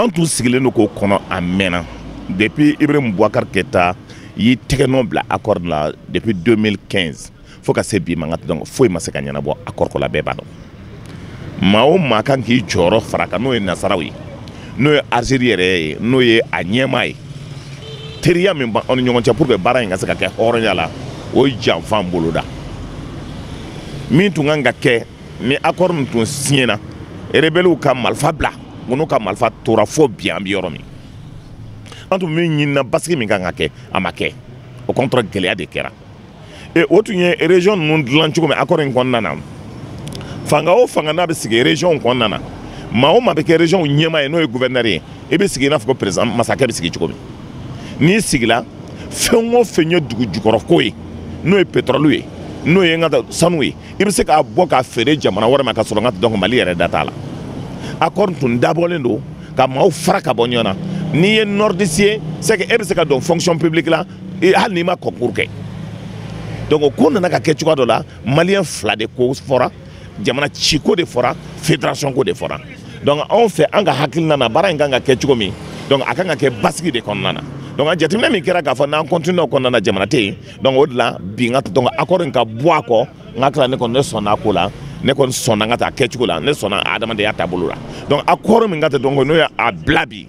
an tun sigilen don k'o kɔnɔ a mɛnna depuis Ibrahim Boubacar Keïta y'i tɛgɛ nɔ bila accord la depuis 2015 fo ka se bi ma nka donc foyi ma se ka ɲɛnabɔ accord ko la bɛɛ b'a dɔn maa o maa kan k'i jɔyɔrɔ fara kan n'o ye nasaraw ye n'o ye Algérie yɛrɛ ye n'o ye a ɲɛmaa ye teriya min b'an ni ɲɔgɔn cɛ pour que baara in ka se ka kɛ hɔrɔnya la o ye janfan boloda min tun kan ka kɛ ni accord min tun siɲɛna rebelliw ka marifa bila n'u ka marifa tora fo bi an bɛ yɔrɔ min an tun min ɲinina basigi min kan ka kɛ a ma kɛ o contre gɛlɛya de kɛra o tun ye région ninnu dilan cogo min accord in kɔnɔna na fanga o fanga n'a bɛ sigi région kɔnɔna na maa o maa bɛ kɛ région ɲɛmaa ye n'o ye gouverneur ye i bɛ sigi i n'a fɔ ko président masakɛ bɛ sigi cogo min n'i sigila fɛn o fɛn ye dugu jukɔrɔ ko ye n'o ye pétrole ye n'o ye n ka sanu ye i bɛ se k'a bɔ k'a feere jamana wɛrɛ ma ka sɔrɔ n ka dɔn Mali yɛrɛ da t'a la accord tun dabɔlen don ka maaw fara ka bɔ ɲɔgɔn na n'i ye nordiste ye c'est que e bɛ se ka don fonction publique la hali n'i ma concours kɛ donc o ko nana ka kɛ cogoya dɔ la maliyɛn fila de ko fɔra jamana ciko de fɔra fédération ko de fɔra donc anw fɛ an ka hakilina na baara in kan ka kɛ cogo min donc a kan ka kɛ basigi de kɔnɔna na donc a jateminɛ min kɛra k'a fɔ n'an continue o kɔnɔna na jamana tɛ yen donc o de la bi n ka donc accord in ka bɔ a kɔ n ka tila ne kɔni ne sɔnna a ko la ne kɔni sɔnna n ka taa kɛcogo la ne sɔnna adamadenya taabolo la donc accord min ka tɛ donc n'o ye a bila bi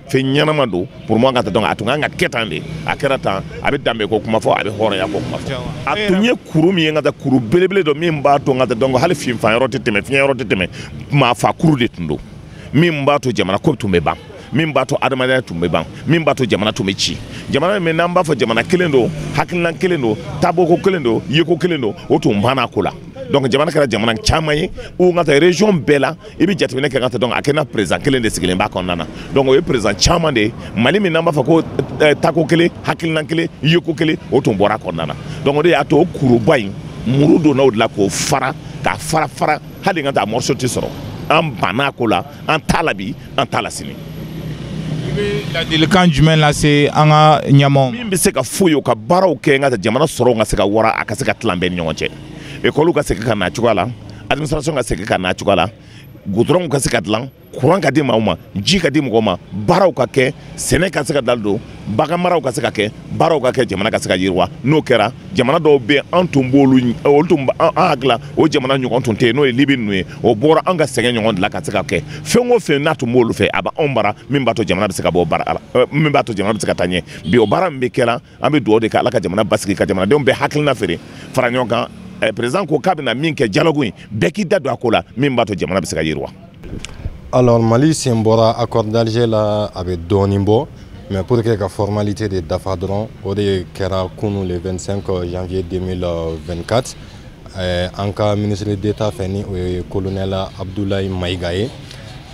fɛn ɲɛnama don pour moi n ka tɛ donc a tun kan ka kɛ tan de a kɛra tan a bɛ danbe ko kuma fɔ a bɛ hɔrɔnya ko kuma fɔ a tun ye kuru min ye n ka taa kuru belebele dɔ min b'a to n ka tɛ donc hali finfan yɔrɔ tɛ tɛmɛ fiɲɛ yɔrɔ tɛ tɛmɛ maa fa kuru de tun don min b'a to jamana ko tun bɛ ban min b'a to adamadenya tun bɛ ban min b'a to jamana tun bɛ ci jamana min n'an b'a fɔ jamana kelen don hakilina kelen don taabolo kelen don yeko kelen don o tun banna ko la donc jamana kɛra jamana caman ye ou n ka taa région bɛɛ la i bɛ jateminɛ kɛ n ka taa donc a kɛra président kelen de sigilen b'a kɔnɔna na donc o ye président caman de ye Mali min n'an b'a fɔ ko tako kelen hakilina kelen yeko kelen o tun bɔra a kɔnɔna na donc o de y'a to o kuruba in muru donna o de la k'o fara k'a fara fara hali n ka taa morceau tɛ sɔrɔ an banna ko la an t'a la bi an t'a la sini. ladilikan jumɛn lase an ka ɲɛmaaw min bɛ se ka foyi o ka baaraw kɛ n ka jamana sɔrɔw ka se ka wara a ka se ka tilan bɛɛ ni ɲɔgɔn cɛ école ka segin ka na cogoya la administration ka segin ka na cogoya la goudron ka se ka dilan courant ka di maaw ma ji ka di mɔgɔw ma baaraw ka kɛ sɛnɛ ka se ka dal don bagan maraw ka se ka kɛ baaraw ka kɛ jamana ka se ka yiriwa n'o kɛra jamana dɔw bɛ an tun b'olu olu tun an hakila o jamana ɲɔgɔn tun tɛ yen n'o ye Libi ninnu ye o bɔra an ka sɛgɛn ɲɔgɔn de la ka se ka kɛ fɛn o fɛn n'a tun b'olu fɛ a b'anw bara min b'a to jamana bɛ se ka bɔ baara la min b'a to jamana bɛ se ka taa ɲɛ bi o baara min bɛ kɛra an bɛ dugawu de kɛ Ala ka jamana basigi ka jamanadenw bɛɛ hakilina feere fara ɲɔgɔn kan président ko k'a bɛna min kɛ dialogue in bɛɛ k'i da don a ko la min b'a to jamana bɛ se ka yiriwa. Alors Mali sen bɔra accord d'Alger la a bɛ dɔɔnin bɔ mais pour que ka formalité de dafa dɔrɔn o de kɛra kunu le 25 janvier 2024 an ka ministre d'État fɛ ni o ye colonel Abdoulaye Maïga ye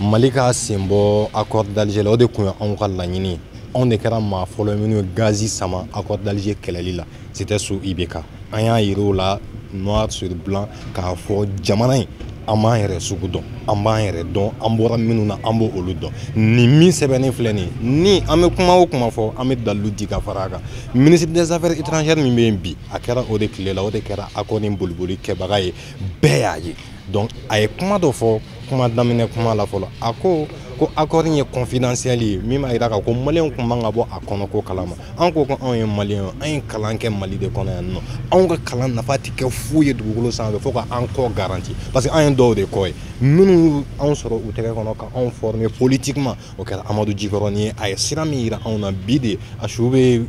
Mali ka sen bɔ accord d'Alger la o de tun ye anw ka laɲini anw de kɛra maa fɔlɔ minnu ye gazi sama accord d'Alger kɛlɛli la c'était sous IBK an y'a yir'o la noir sur blanc k'a fɔ jamana in an b'an yɛrɛ sugu dɔn an b'an yɛrɛ dɔn an bɔra minnu na an b'o olu dɔn ni min sɛbɛnnen filɛ nin ni an bɛ kuma o kuma fɔ an bɛ dalilu di ka fara a kan ministre des affaires étrangères min bɛ yen bi a kɛra o de tile la o de kɛra accord ni boliboli kɛbaga ye bɛɛ y'a ye donc a ye kuma dɔ fɔ kuma daminɛ kuma la fɔlɔ a ko accord in ye confidentiel ye min b'a jira k'a ko maliyɛnw tun man ka bɔ a kɔnɔ ko kalama an ko ko anw ye maliyɛnw an ye kalan kɛ Mali de kɔnɔ yan nɔ anw ka kalan nafa tɛ kɛ fu ye dugukolo sanfɛ fo ka an kɔ garanti parce que an ye dɔw de kɔ ye minnu anw sɔrɔ u tɛgɛ kɔnɔ ka anw former politiquement o kɛra Amadu Jikɔrɔni ye a ye sira min jira anw na bi de a su bɛ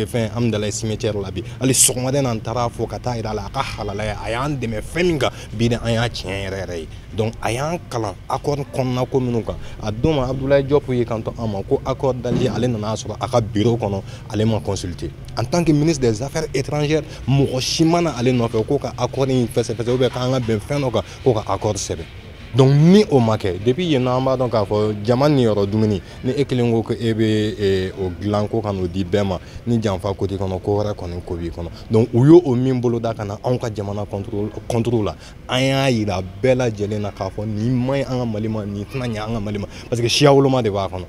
fɛn Amudalayi cimetière la bi hali sɔgɔmada n'an taara fo ka taa jira a la a ka halala ye a y'an dɛmɛ fɛn min kan bi de an y'a tiɲɛ yɛrɛ yɛrɛ ye donc a y'an kalan accord kɔnɔna ko minnu kan a don ma Abdoulaye Diop ye kanto an ma ko accord d'Alger ale nana sɔrɔ a ka bureau kɔnɔ ale ma consulter en tant que ministre des affaires étrangères mɔgɔ si ma na ale nɔfɛ ko ka accord in fɛsɛfɛsɛ ou bien k'an ka bɛn fɛn dɔ kan ko ka accord sɛbɛn donc ni o ma kɛ depuis yen nɔ an b'a dɔn k'a fɔ jama niyɔrɔ dumuni ni e kelen ko ko e bɛ o dilan ko ka n'o di bɛɛ ma ni janfa ko t'i kɔnɔ ko wɛrɛ kɔni ko b'i kɔnɔ donc u y'o min boloda ka na anw ka jamana contre la an y'a yira bɛɛ lajɛlen na k'a fɔ nin ma ɲi an ka Mali ma nin tɛna ɲɛ an ka Mali ma parce que siya woloma de b'a kɔnɔ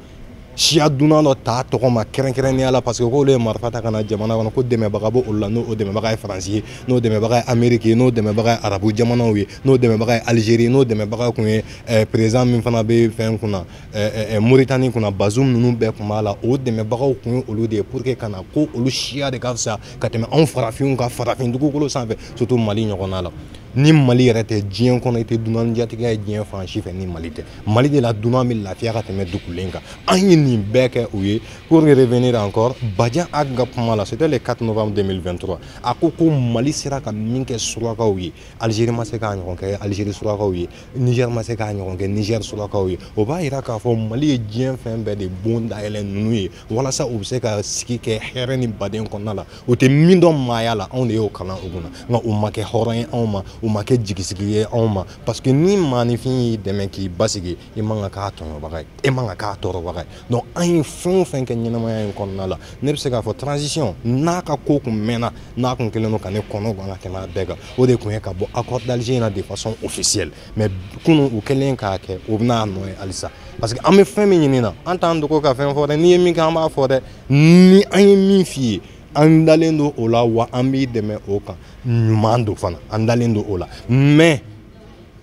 siya dunan dɔ ta tɔgɔ ma kɛrɛnkɛrɛnnenya la parce que k'olu ye marifa ta ka na jamana kɔnɔ ko dɛmɛbaga b'o la n'o dɛmɛbaga ye faransi ye n'o dɛmɛbaga ye amérique ye n'o dɛmɛbaga ye arabu jamanaw ye n'o dɛmɛbaga ye algérie n'o dɛmɛbaga kun ye président min fana bɛ fɛn kunna Mauritanie kunna Bazoum ninnu bɛɛ kun b'a la o dɛmɛbagaw kun ye olu de ye pour que ka na ko olu siya de ka fisa ka tɛmɛ anw farafinw ka farafin dugukolo sanfɛ surtout Mali ɲɔgɔnna la ni Mali yɛrɛ tɛ diɲɛ kɔnɔ i tɛ dunan jatigiya ye diɲɛ fan si fɛ ni Mali tɛ Mali de la dunan bɛ lafiya ka tɛmɛ dugulen kan an ye nin bɛɛ kɛ u ye pour revenir encore Badian Hague ka kuma la c'était le 4 novembre 2023 a ko ko Mali sera ka min kɛ surakaw ye Algérie ma se k'a ɲɔgɔn kɛ Algérie surakaw ye Niger ma se k'a ɲɔgɔn kɛ Niger surakaw ye o b'a yira k'a fɔ Mali ye diɲɛ fɛn bɛɛ de bon dayɛlɛ ninnu ye walasa u bɛ se ka sigi kɛ hɛrɛ ni baden kɔnɔna la u tɛ min dɔn maaya la anw de y'o kalan u kunna nka u ma kɛ hɔrɔn ye anw ma u ma kɛ jigisigi ye anw ma parce que ni maanifin y'i dɛmɛ k'i basigi i man ka k'a tɔɲɔbaga ye i man ka k'a tɔɔrɔbaga ye donc an ye fɛn o fɛn kɛ ɲɛnamaya in kɔnɔna la ne bɛ se k'a fɔ transition n'a ka ko kun mɛnna n'a kun kɛlen don ka ne kɔnɔ gan ka tɛmɛ a bɛɛ kan o de kun ye ka bɔ accord d'Alger in na de façon officielle mais kunun u kɛlen k'a kɛ o bɛna nɔ ye halisa parce que an bɛ fɛn min ɲini na an t'an dogo ka fɛn fɔ dɛ n'i ye min kɛ an b'a fɔ dɛ ni an ye min f'i ye an dalen don o la wa an b'i dɛmɛ o kan ɲuman don fana an dalen don o la mais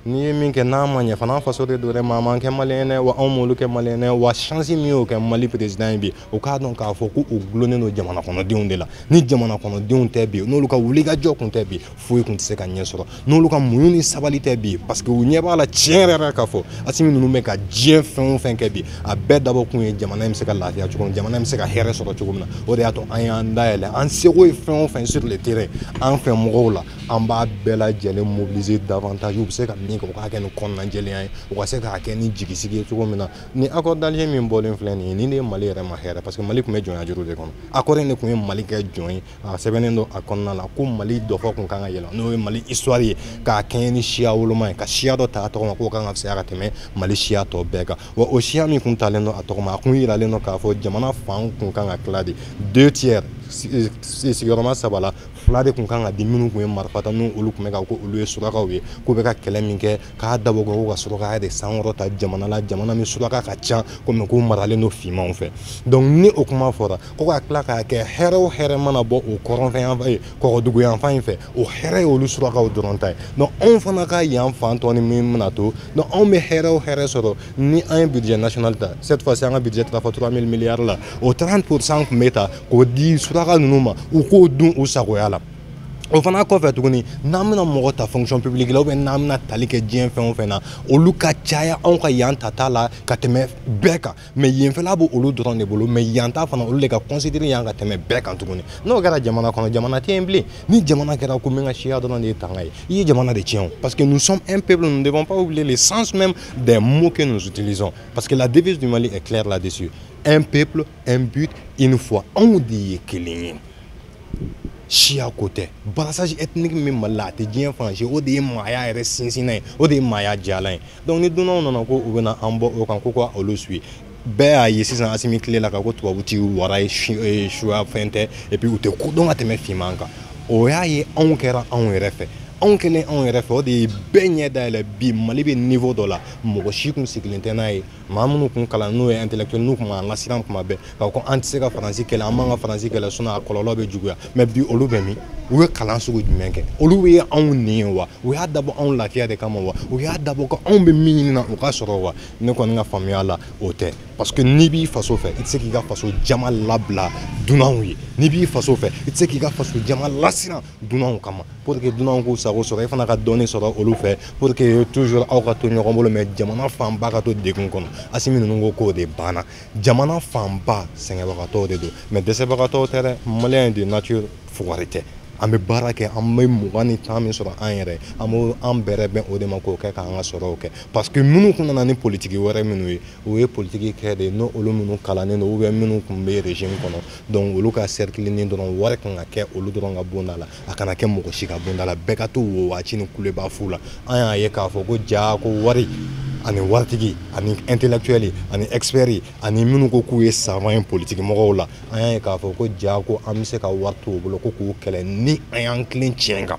n'i ye min kɛ n'a ma ɲɛ fana an faso de don dɛ maa man kɛ maliyɛn dɛ wa anw m'olu kɛ maliyɛn dɛ wa chance min y'o kɛ Mali président ye bi o k'a dɔn k'a fɔ ko o gulonnen don jamana kɔnɔdenw de la ni jamana kɔnɔdenw tɛ bi n'olu ka wulikajɔ kun tɛ bi foyi kun tɛ se ka ɲɛ sɔrɔ n'olu ka muɲu ni sabali tɛ bi parce que u ɲɛ b'a la tiɲɛ yɛrɛ k'a fɔ Asimi ninnu bɛ ka diɲɛ fɛn o fɛn kɛ bi a bɛɛ dabɔ kun ye jamana in bɛ se ka lafiya cogo min jamana in bɛ se ka hɛrɛ sɔrɔ cogo min na o de y'a to an y'an dayɛlɛ an seko ye fɛn o fɛn sur le terrain an fɛ mɔgɔw la an b'a bɛɛ lajɛlen mobiliser davantage u bɛ se ka min kɛ u k'a kɛ ni kɔnɔnajɛlenya ye u ka se k'a kɛ ni jigisigi ye cogo min na ni accord d'Alger min bɔlen filɛ nin ye nin de ye Mali yɛrɛ ma hɛrɛ parce que Mali tun bɛ jɔnya juru de kɔnɔ accord in de tun ye Mali kɛ jɔn ye a sɛbɛnnen don a kɔnɔna la ko Mali dɔfɔ kun kan ka yɛlɛ n'o ye Mali histoire ye k'a kɛɲɛ ni siya woloma ye ka siya dɔ ta a tɔgɔ ma k'o kan ka fisaya ka tɛmɛ Mali siya tɔ bɛɛ kan wa o siya min kun talen don a tɔgɔ ma a kun yiralen don k'a fɔ jamana fan kun kan ka tila de 2/3 sigiyɔrɔma 3 la 2 de kun kan ka di minnu kun ye marifata n'u olu kun bɛ ka ko olu ye surakaw ye k'u bɛ ka kɛlɛ min kɛ k'a dabɔ k'u ka surakaya de sankɔrɔ ta jamana la jamana min suraka ka ca komi k'u maralen don finmanw fɛ donc ni o kuma fɔra ko ka tila k'a kɛ hɛrɛ o hɛrɛ mana bɔ o kɔrɔnfɛn yan fɛ kɔgɔdugu yan fan in fɛ o hɛrɛ ye olu surakaw dɔrɔn ta ye donc anw fana ka yan fan tɔ ni min bɛna to donc anw bɛ hɛrɛ o hɛrɛ sɔrɔ ni an ye budget national ta cette fois ci an ka budget tara fɔ 3000 milliards la o 30% kun bɛ ta k'o di suraka ninnu ma u k'o dun u sagoya la o fana kɔfɛ tuguni n'an bɛna mɔgɔ ta fonction publique la ou bien n'an bɛna tali kɛ diɲɛ fɛn o fɛn na olu ka caya anw ka yan tata la ka tɛmɛ bɛɛ kan mais yenfɛla b'o olu dɔrɔn de bolo mais yan ta fana olu de ka considérer yan ka tɛmɛ bɛɛ kan tuguni n'o kɛra jamana kɔnɔ jamana tɛ yen bilen ni jamana kɛra ko min ka siya dɔrɔn de ye tanga ye i ye jamana de tiɲɛ o parce que nous sommes un peuple nous ne devons pas oublier le sens même des mots que nous utilisons parce que la devise du Mali est claire là-dessus un peuple un but une foi anw de ye kelen ye siya ko tɛ brassage ethnique min Mali la a tɛ diɲɛ fan si o de ye maaya yɛrɛ sinsinna ye o de ye maaya jalan ye donc ni dunanw nana ko u bɛna an bɔ o kan ko ka olu suit bɛɛ y'a ye sisan Asimi tile la ka ko tubabu ti wara ye suya fɛn tɛ et puis u tɛ kodɔn ka tɛmɛ finman kan o y'a ye anw kɛra anw yɛrɛ fɛ anw kɛlen anw yɛrɛ fɛ o de ye bɛɛ ɲɛ dayɛlɛ bi Mali bɛ niveau dɔ la mɔgɔ si kun sigilen tɛ n'a ye maa minnu kun kalan n'o ye intellectuel n'u kun b'an lasiran kuma bɛɛ k'a fɔ an tɛ se ka faransi kɛlɛ an m'an ka faransi kɛlɛ sinon a kɔlɔlɔ bɛ juguya mais bi olu bɛ min u ye kalan sugu jumɛn kɛ olu ye anw nin ye wa u y'a dabɔ anw lafiya de kama wa u y'a dabɔ ko anw bɛ min ɲini na o ka sɔrɔ wa ne kɔni ka faamuya la o tɛ parce que n'i b'i faso fɛ i tɛ se k'i ka faso jama labila dunanw ye n'i b'i faso fɛ i tɛ se k'i ka faso jama lasiran dunanw kama pour que dunanw k'u sago sɔrɔ i fana ka dɔnni sɔrɔ olu fɛ pour que toujours aw ka to ɲɔgɔn bolo mais jamana fanba ka to degun kɔnɔ Asimi ninnu ko k'o de banna jamana fanba sɛgɛnbagatɔw de don mais dɛsɛbagatɔw tɛ dɛ maliyɛn de nature fugari tɛ an bɛ baara kɛ an bɛ 20 ni 10 min sɔrɔ an yɛrɛ an b'o an bɛrɛ bɛn o de ma k'o kɛ k'an ka sɔrɔw kɛ parce que minnu kun nana ni politiki wɛrɛ minnu ye o ye politiki kɛ de n'o olu minnu kalannen don ou bien minnu kun bɛ régime kɔnɔ donc olu ka cercle ni dɔrɔn wari kan ka kɛ olu dɔrɔn ka bonda la a kana kɛ mɔgɔ si ka bonda la bɛɛ ka to wo waati ni kuleba fu la an y'a ye k'a fɔ ko jaa ko wari ani waritigi ani intellectuel ani expert ani minnu ko k'u ye savant ye politique mɔgɔw la an y'a ye k'a fɔ ko jaa ko an bɛ se ka wari to u bolo ko k'u kɛlɛ ni an y'an tilen tiɲɛ kan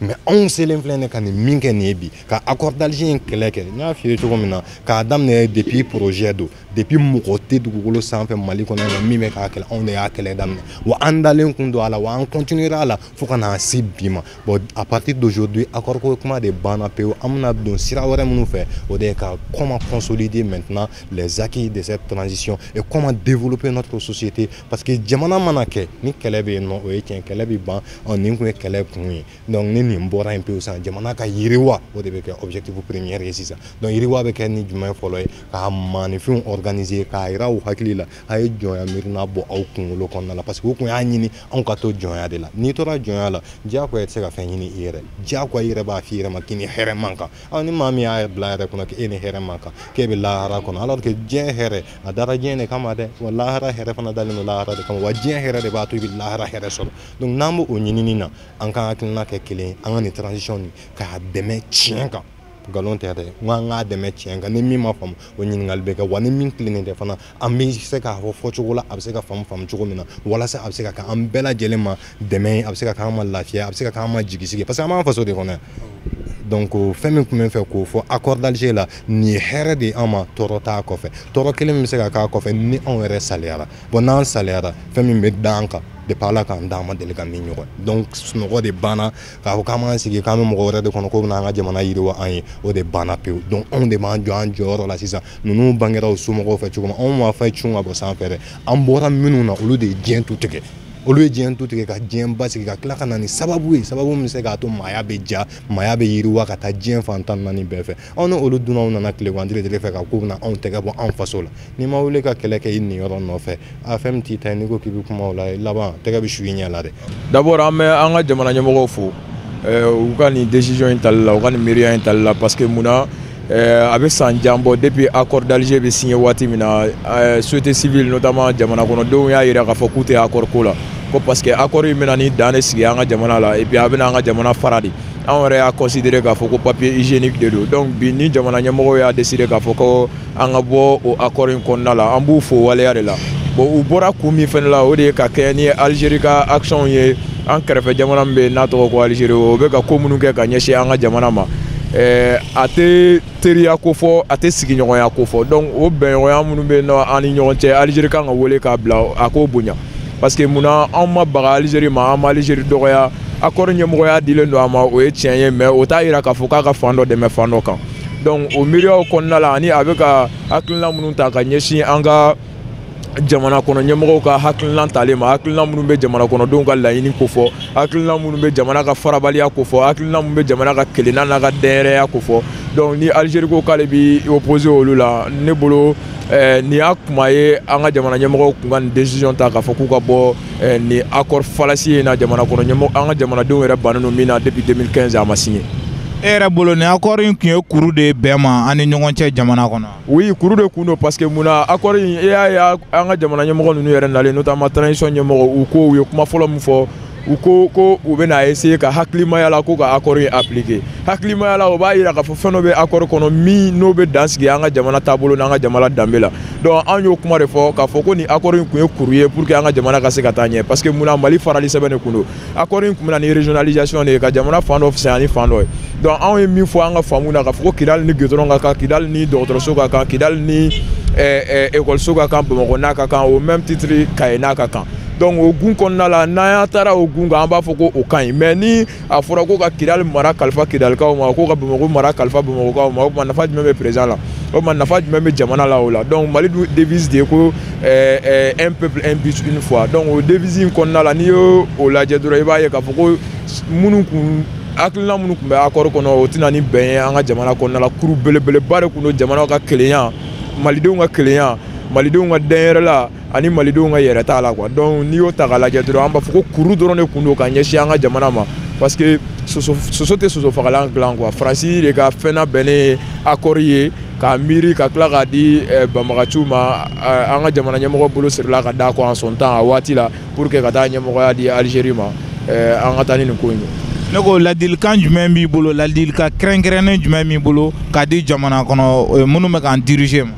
mais anw selen filɛ ne ka nin min kɛ nin ye bi ka accord d'Alger in kɛlɛ kɛ n y'a f'i ye cogo min na k'a daminɛ depuis projet don depuis mɔgɔ tɛ dugukolo sanfɛ Mali kɔnɔ yan min bɛ k'a kɛlɛ anw de y'a kɛlɛ daminɛ wa an dalen kun don a la wa an continuera a la fo ka na se bi ma bon à partir d'aujourd'hui accord ko kuma de banna pewu an bɛna don sira wɛrɛ minnu fɛ o de ye ka comment consolider maintenant les acquis de cette transition et comment développer notre société parce que jamana mana kɛ ni kɛlɛ bɛ yen nɔ o ye tiɲɛ kɛlɛ bɛ ban nin kun ye kɛlɛ kun ye donc ni nin bɔra yen pewu sisan jamana ka yiriwa o de bɛ kɛ objectif premier ye sisan donc yiriwa bɛ kɛ ni jumɛn fɔlɔ ye ka maanifɛnw organiser k'a yira u hakili la a ye jɔnya miirina bɔ aw kunkolo kɔnɔna la parce que u kun y'a ɲini anw ka to jɔnya de la n'i tora jɔnya la diyagoya tɛ se ka fɛn ɲini i yɛrɛ diyagoya i yɛrɛ b'a f'i yɛrɛ ma k'i ni hɛrɛ man kan ni maa min y'a bila yɛrɛ kɔnɔ k'e ni hɛrɛ man kan k'e bɛ lahara kɔnɔ alors que diɲɛ hɛrɛ a dara diɲɛ de kama dɛ wa lahara hɛrɛ fana dalen don lahara de kama wa diɲɛ hɛrɛ de b'a to i bɛ lahara hɛrɛ sɔrɔ donc n'an b'o ɲinini na an ka hakilina kɛ kelen ye an ka nin transition nin k'a dɛmɛ tiɲɛ kan nkalon tɛ dɛ n ko an k'a dɛmɛ tiɲɛ kan ni min ma faamu o ɲininkali bɛ kɛ wa ni min tilennen tɛ fana an bɛ se k'a fɔ fɔcogo la a bɛ se ka faamu cogo min na walasa a bɛ se ka kɛ an bɛɛ lajɛlen ma dɛmɛ ye a bɛ se ka kɛ an ma lafiya a bɛ se ka kɛ an ma jigisigi parce que an b'an faso de kɔnɔ yan donc fɛn min tun bɛ fɛ k'o fɔ accord d'Alger la nin ye hɛrɛ de ye an ma tɔɔrɔ t'a kɔfɛ tɔɔrɔ kelen min bɛ se ka k'a kɔfɛ ni anw yɛrɛ saliyara bon n'an saliyara fɛn min bɛ da an kan depuis ala k'an da an ma deli ka min ɲɔgɔn donc sunɔgɔ de banna k'a fɔ k'an b'an sigi k'an bɛ mɔgɔ wɛrɛ de kɔnɔ k'o bɛna an ka jamana yiriwa an ye o de banna pewu donc anw de b'an jɔ an jɔyɔrɔ la sisan ninnu bangera o somɔgɔw fɛ cogo min anw m'a fɛ cun ka bɔ sanfɛ dɛ an bɔra minnu na olu de ye diɲɛ tu tigɛ olu ye diɲɛ tu tigɛ ka diɲɛ basigi ka tila ka na ni sababu ye sababu min bɛ se k'a to maaya bɛ ja maaya bɛ yiriwa ka taa diɲɛ fan tan naani bɛɛ fɛ anw ni olu dunnaw nana tilegandire fɛ ka k'u bɛna anw tɛgɛ bɔ anw faso la n'i ma wuli ka kɛlɛ kɛ i nin yɔrɔ nɔfɛ a fɛn min t'i ta ye n'i ko k'i bɛ kuma o la laban tɛgɛ bɛ su i ɲɛ la dɛ. D'abord an bɛ an ka jamana ɲɛmɔgɔw fo u ka nin décision in tali la u ka nin miiriya in tali la parce que munna a bɛ san jan bɔ depuis accord d'Alger bɛ signé waati min na société civile notamment jamana kɔnɔdenw y'a jira k'a fɔ k'u tɛ accord ko la ko parce que accord in bɛna ni dan de sigi an ka jamana la et puis a bɛna an ka jamana fara de anw yɛrɛ y'a considéré k'a fɔ ko papier hygiénique de don donc bi ni jamana ɲɛmɔgɔw y'a décidé k'a fɔ ko an ka bɔ o accord in kɔnɔna la an b'u fo waleya de la bon u bɔra kun min fɛnɛ la o de ye ka kɛ ni Algérie ka action ye an kɛrɛfɛ jamana min bɛ yen n'a tɔgɔ ko Algérie o bɛ ka ko minnu kɛ ka ɲɛsin an ka jamana ma a tɛ teriya ko fɔ a tɛ sigiɲɔgɔnya ko fɔ donc o bɛnɲɔgɔnya minnu bɛ yen nɔ an ni ɲɔgɔn cɛ Algérie kan ka wele k'a bila a k'o bonya parce que munna anw ma baga Algérie ma an ma Algérie dɔgɔya accord ɲɛmɔgɔya dilen don a ma o ye tiɲɛ ye mais o t'a jira k'a fɔ k'a ka fan dɔ dɛmɛ fan dɔ kan donc o miiriyaw kɔnɔna la ani a bɛ ka hakilina minnu ta ka ɲɛsin an ka jamana kɔnɔ ɲɛmɔgɔw ka hakilina talen ma hakilina minnu bɛ jamana kɔnɔdenw ka laɲini ko fɔ hakilina minnu bɛ jamana ka farabaliya ko fɔ hakilina minnu bɛ jamana ka kelenna n'a ka dɛnɛrɛya ko fɔ donc ni Algérie ko k'ale bɛ opposé olu la ne bolo nin y'a kuma ye an ka jamana ɲɛmɔgɔw kun ka nin décision ta k'a fɔ k'u ka bɔ nin accord falasi in na jamana kɔnɔ ɲɛmɔgɔ an ka jamanadenw yɛrɛ bannen don min na depuis 2015 a ma signé. E yɛrɛ bolo nin accord in tun ye kuru de bɛn ma an ni ɲɔgɔn cɛ jamana kɔnɔ. Oui kuru de kun don parce que munna accord in e y'a ye an ka jamana ɲɛmɔgɔ ninnu yɛrɛ nalen notamment transition ɲɛmɔgɔ u ko u ye kuma fɔlɔ min fɔ u ko u bɛna essayer ka hakilimaya la ko ka accord in appliquer hakilimaya la o b'a jira k'a fɔ fɛn dɔ bɛ accord kɔnɔ min n'o bɛ dan sigi an ka jamana taabolo n'an ka jamana danbe la donc an y'o kuma de fɔ k'a fɔ ko nin accord in kun ye kuru ye pour que an ka jamana ka se ka taa ɲɛ parce que munna Mali farali sɛbɛn de kun don accord in kun bɛna ni régionalisation de ye ka jamana fan dɔ fisaya ni fan dɔ ye donc anw ye min fɔ an ka faamu na k'a fɔ ko Kidali ni goudron ka kan Kidali ni dɔgɔtɔrɔso ka kan Kidali ni écoleso ka kan Bamakɔ n'a ka kan au même titre Kaye n'a ka kan donc o gun kɔnɔna la n'an taara o gun kan an b'a fɔ ko o ka ɲi mais ni a fɔra ko ka Kidali mara kalifa Kidalikaw ma ko ka Bamakɔ mara kalifa Bamakɔkaw ma o tuma nafa jumɛn bɛ président la o tuma nafa jumɛn bɛ jamana la o la donc Mali devise de ye ko un peuple un but une fois donc o devise in kɔnɔna la n'i y'o lajɛ dɔrɔn i b'a ye k'a fɔ ko minnu kun hakilina minnu tun bɛ accord kɔnɔ o tɛna ni bɛn ye an ka jamana kɔnɔna la kuru belebeleba de kun don jamanaw ka kelenya malidenw ka kelenya malidenw ka dɛnyɛrɛ la ani malidenw ka yɛrɛ t'a la quoi donc n'i y'o ta k'a lajɛ dɔrɔn an b'a fɔ ko kuru dɔrɔn de kun don ka ɲɛsin an ka jamana ma parce que soso tɛ soso fagalan dilan quoi Faransi de ka fɛn labɛnnen accord ye k'a miiri ka tila k'a di banbagaciw ma an ka jamana ɲɛmɔgɔ bolo sirila ka da kɔ en son temps a waati la pour que ka taa ɲɛmɔgɔya di Algérie ma an ka taa ni nin ko in ye. Ne ko ladilikan jumɛn b'i bolo ladilikan kɛrɛnkɛrɛnnen jumɛn b'i bolo k'a di jamana kɔnɔ minnu bɛ k'an diriger ma.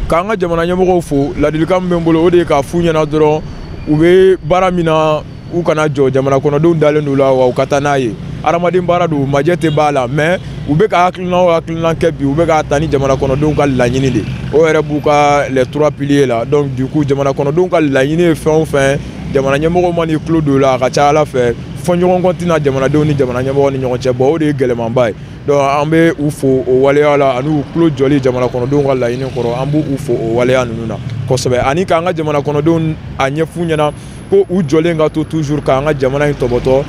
K'an ka jamana ɲɛmɔgɔw fo ladilikan min bɛ n bolo o de ye k'a f'u ɲɛna dɔrɔn u bɛ baara min na u kana jɔ jamana kɔnɔdenw dalen don la wa u ka taa n'a ye hadamaden baara don majɛ tɛ b'a la mais u bɛ ka hakilina o hakilina kɛ bi u bɛ ka taa ni jamana kɔnɔdenw ka laɲini de o yɛrɛ b'u ka les 3 piliers la donc du coup jamana kɔnɔdenw ka laɲini ye fɛn o fɛn jamana ɲɛmɔgɔw ma n'i tulo don o la a ka ca Ala fɛ fɔɲɔgɔnkɔ tɛna jamanadenw ni jamana ɲɛmɔgɔw ni ɲɔgɔn cɛ bon o de ye gɛlɛmanba ye donc an bɛ u fo o waleya la ani u tulo jɔli jamana kɔnɔdenw ka laɲini kɔrɔ an b'u fo o waleya ninnu na kosɛbɛ ani k'an ka jamana kɔnɔdenw a ɲɛf'u ɲɛna ko u jɔlen ka to toujours k'an ka jamana in tɔbɔtɔ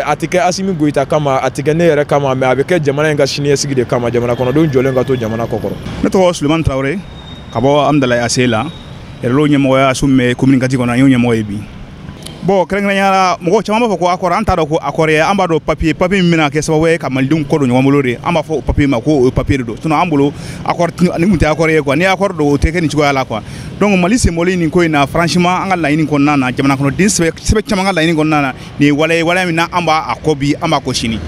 a tɛ kɛ Asimi Goyita kama a tɛ kɛ ne yɛrɛ kama mais a bɛ kɛ jamana in ka siniɲɛsigi de kama jamana kɔnɔdenw jɔlen ka to jamana kɔkɔrɔ. Ne tɔgɔ Sulemani Tarawele ka bɔ Amdalaye ACE la yɛrɛlo ɲɛmɔgɔya sun bɛ commune Kati kɔnɔ an y'o ɲɛmɔgɔ ye bi. Bon kɛrɛnkɛrɛnnenya la mɔgɔ caman b'a fɔ ko accord an t'a dɔn ko accord ye an b'a dɔn papier min bɛna kɛ sababu ye ka malidenw kɔ don ɲɔgɔn bolo de an b'a fɔ o papier ma ko o ye papier de don sinon an bolo accord ni kun tɛ accord ye quoi ni accord don o tɛ kɛ nin cogoya la quoi donc Mali senbɔli nin ko in na franchement an ka laɲini kɔnɔna na jamana kɔnɔden sɛbɛ caman ka laɲini kɔnɔna na nin ye waleya min na an b'a kɔ bi an b'a kɔ sini.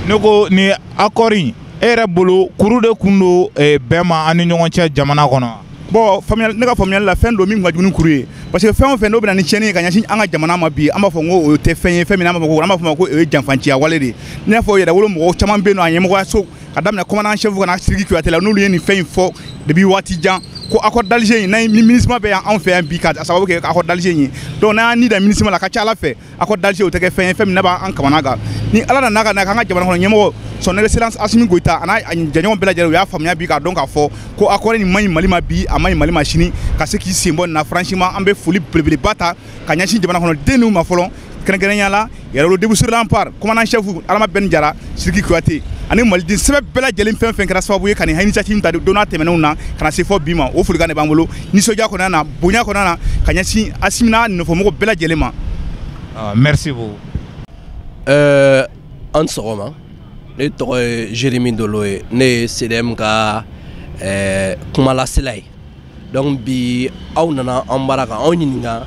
Ne ko ni accord in e yɛrɛ bolo kuru de kun don bɛn ma an ni ɲɔgɔn cɛ jamana kɔnɔ. Bon ne ka faamuyali la fɛn don min ka jugu ni kuru ye parce que fɛn o fɛn n'o bɛna ni tiɲɛni ye ka ɲɛsin an ka jamana ma bi an b'a fɔ ko o tɛ fɛn ye fɛn min an b'a fɔ ko o ye janfanciya wale de ne y'a fɔ yɛrɛwolo mɔgɔw caman bɛ yen nɔ a ɲɛmɔgɔyaso ka daminɛ commandant chef ka na Sidiki Kuyate la n'olu ye nin fɛn in fɔ depuis waati jan ko accord d'Alger in ni ministre bɛ yan anw fɛ yan bi ka sababu kɛ accord d'Alger in ye donc n'an y'an ni da ministre la ka ca Ala fɛ accord d'Alger o tɛ kɛ fɛn ye fɛn min ne b'an kamana kan ni Ala nana ka na k'an ka jamana kɔnɔ ɲɛmɔgɔ son excellence Asimi Goyita a n'a jɛɲɔgɔn bɛɛ lajɛlen u y'a faamuya bi k'a dɔn k'a fɔ ko accord nin man ɲi Mali ma bi a man ɲi Mali ma sini ka se k'i sen bɔ nin na franchement an bɛ foli belebeleba ta ka ɲɛsin jamana kɔnɔden ninnu ma fɔlɔ kɛrɛnkɛrɛnnenya la yɛrɛwolo député sur l'empare commandant chef Adama Ben Jara Sidiki Kuyate ani maliden sɛbɛ bɛɛ lajɛlen fɛn fɛn kɛra sababu ye ka nin initiative ta don n'a tɛmɛnenw na ka na se fɔ bi ma o folikan de b'an bolo nisɔndiya kɔnɔna na bonya kɔnɔna na ka ɲɛsin Asimi n'a nɔfɛmɔgɔ bɛɛ lajɛlen ma. Merci beaucoup. An sɔgɔma ne tɔgɔ ye Jérémy Dolo ye ne ye CDM ka kumalasela ye donc bi aw nana an baara kan anw ɲininka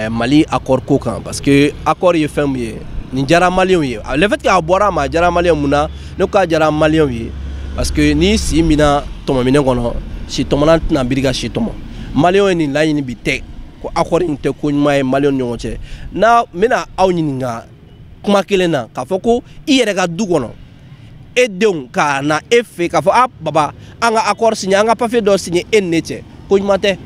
Mali accord ko kan parce que accord ye fɛn min ye nin diyara maliyɛnw ye le fait que a bɔra a ma a diyara maliyɛnw mun na ne ko a diyara maliyɛnw ye parce que ni si mina tɔmɔminɛ kɔnɔ si tɔmɔna tɛna biri ka si tɔmɔ maliyɛnw ye nin laɲini bi tɛ ko accord in tɛ ko ɲuman ye maliyɛnw ni ɲɔgɔn cɛ n'a n bɛna aw ɲininka kuma kelen na k'a fɔ ko i yɛrɛ ka du kɔnɔ e denw ka na e fɛ k'a fɔ a baba an ka accord signé an ka papier dɔ signé e ni ne cɛ ko ɲuman tɛ.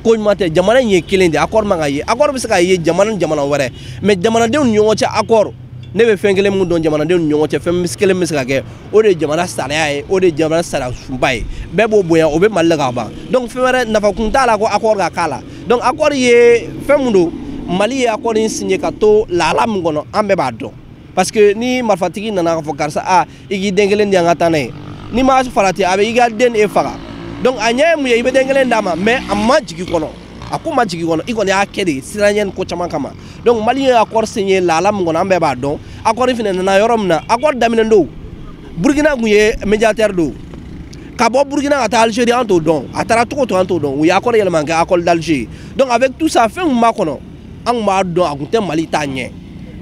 Ko ɲuman tɛ jamana in ye kelen de accord man ka ye accord bɛ se ka ye jamana ni jamana wɛrɛ mais jamanadenw ni ɲɔgɔn cɛ accord ne bɛ fɛn kelen min dɔn jamanadenw ni ɲɔgɔn cɛ fɛn kelen bɛ se ka kɛ o de ye jamana sariya ye o de ye jamana sariya sunba ye bɛɛ b'o bonya o bɛ Mali la ka ban donc fɛn wɛrɛ nafakun t'a la ko accord ka k'a la donc accord ye fɛn min don Mali ye accord in signé ka to lahala min kɔnɔ an bɛɛ b'a dɔn parce que ni marifatigi nana ka fɔ karisa a i k'i den kelen di an ka taa n'a ye ni ma farati a bɛ i ka den e faga. Donc a ɲɛ ye mun ye i bɛ den kelen d'a ma mais a ma jigin kɔnɔ a ko ma jigin kɔnɔ i kɔni y'a kɛ de siranɲɛ ko caman kama donc Mali ye accord signé lahala min kɔnɔ an bɛɛ b'a dɔn accord fana nana yɔrɔ min na accord daminɛ don Burkina kun ye médiateur don ka bɔ Burkina ka taa Algérie an t'o dɔn a taara cogo an t'o dɔn u ye accord yɛlɛma kɛ accord d'Alger donc avec tout ça fɛn min b'a kɔnɔ an kun b'a dɔn a kun tɛ Mali ta ɲɛ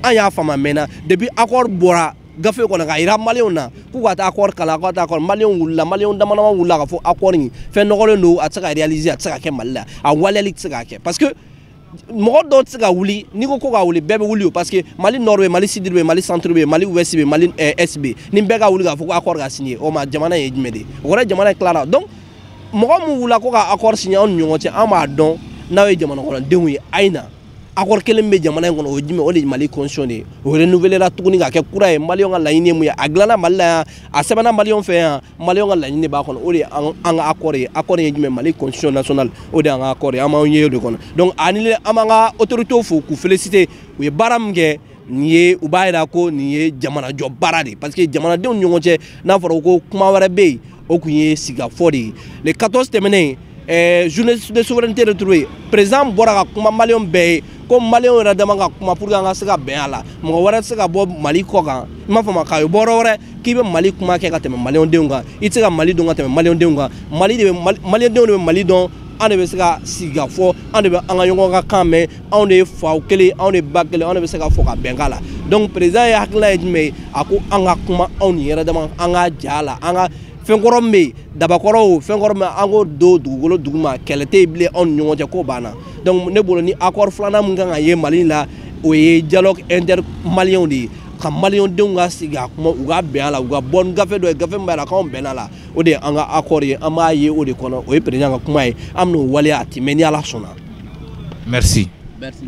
an y'a faamu a mɛnna depuis accord bɔra gafe kɔnɔ ka yira maliyɛnw na k'u ka taa accord kalan k'u ka taa accord maliyɛnw wulila maliyɛnw damadama wulila ka fɔ accord in fɛn nɔgɔlen don a tɛ se ka réaliser a tɛ se ka kɛ Mali la a waleyali tɛ se ka kɛ parce que mɔgɔ dɔw tɛ se ka wuli n'i ko ko ka wuli bɛɛ bɛ wuli o parce que Mali nord bɛ Mali sud bɛ Mali centre bɛ Mali ouest bɛ Mali est bɛ ni bɛɛ ka wuli k'a fɔ ko accord ka signé o ma jamana ye jumɛn de ye o kɔrɔ jamana ye tilara donc mɔgɔ min wulila ko ka accord signé anw ni ɲɔgɔn cɛ an b'a dɔn n'aw ye jamana kɔnɔdenw ye a ye na accord kelen bɛ jamana in kɔnɔ o ye jumɛn o de ye Mali constitution de ye o renouvelera tuguni ka kɛ kura ye maliyɛnw ka laɲini ye mun ye a dilanna Mali la yan a sɛbɛnna maliyɛnw fɛ yan maliyɛnw ka laɲini de b'a kɔnɔ o de ye an ka accord ye accord ye jumɛn Mali constitution nationale o de y'an ka accord ye an b'an ye o de kɔnɔ donc ani an b'an ka autorités fo k'u féliciter u ye baara min kɛ nin ye u b'a yira ko nin ye jamana jɔ baara de parce que jamanadenw ni ɲɔgɔn cɛ n'a fɔra ko kuma wɛrɛ bɛ yen o kun ye sigafɔ de ye le 14 tɛmɛnen journée de souveraineté retrouvée président bɔra ka kuma maliyɛnw bɛɛ ye ko maliyɛnw yɛrɛ dama ka kuma pour que an ka se ka bɛn a la mɔgɔ wɛrɛ tɛ se ka bɔ Mali kɔ kan i m'a faamu k'a ye bɔ yɔrɔ wɛrɛ k'i bɛ Mali kuma kɛ ka tɛmɛ maliyɛndenw kan i tɛ se ka Mali dɔn ka tɛmɛ maliyɛndenw kan maliyɛndenw de bɛ Mali dɔn an de bɛ se ka sigi ka fɔ an de bɛ an ka ɲɔgɔn ka kan mɛn anw de ye faw kelen anw de ye ba kelen anw de bɛ se ka fɔ ka bɛn k'a la donc président ye hakilina ye jumɛn ye a ko an ka kuma anw ni yɛrɛ dama an ka ja a la an ka fɛn kɔrɔ min bɛ yen dabakɔrɔ o fɛn kɔrɔ min an k'o don dugukolo duguma kɛlɛ tɛ yen bilen anw ni ɲɔgɔn cɛ k'o banna donc ne bolo ni accord filanan min kan ka ye Mali la o ye dialogue intermaliyɛnw de ye ka maliyɛndenw ka sigi a kuma u ka bɛn a la u ka bɔ ni gafe dɔ ye gafe min b'a la k'anw bɛnna la o de ye an ka accord ye an b'a ye o de kɔnɔ o ye président ka kuma ye an bɛn'o waleya a tɛ mɛn ni Ala sɔnna. Merci. Merci.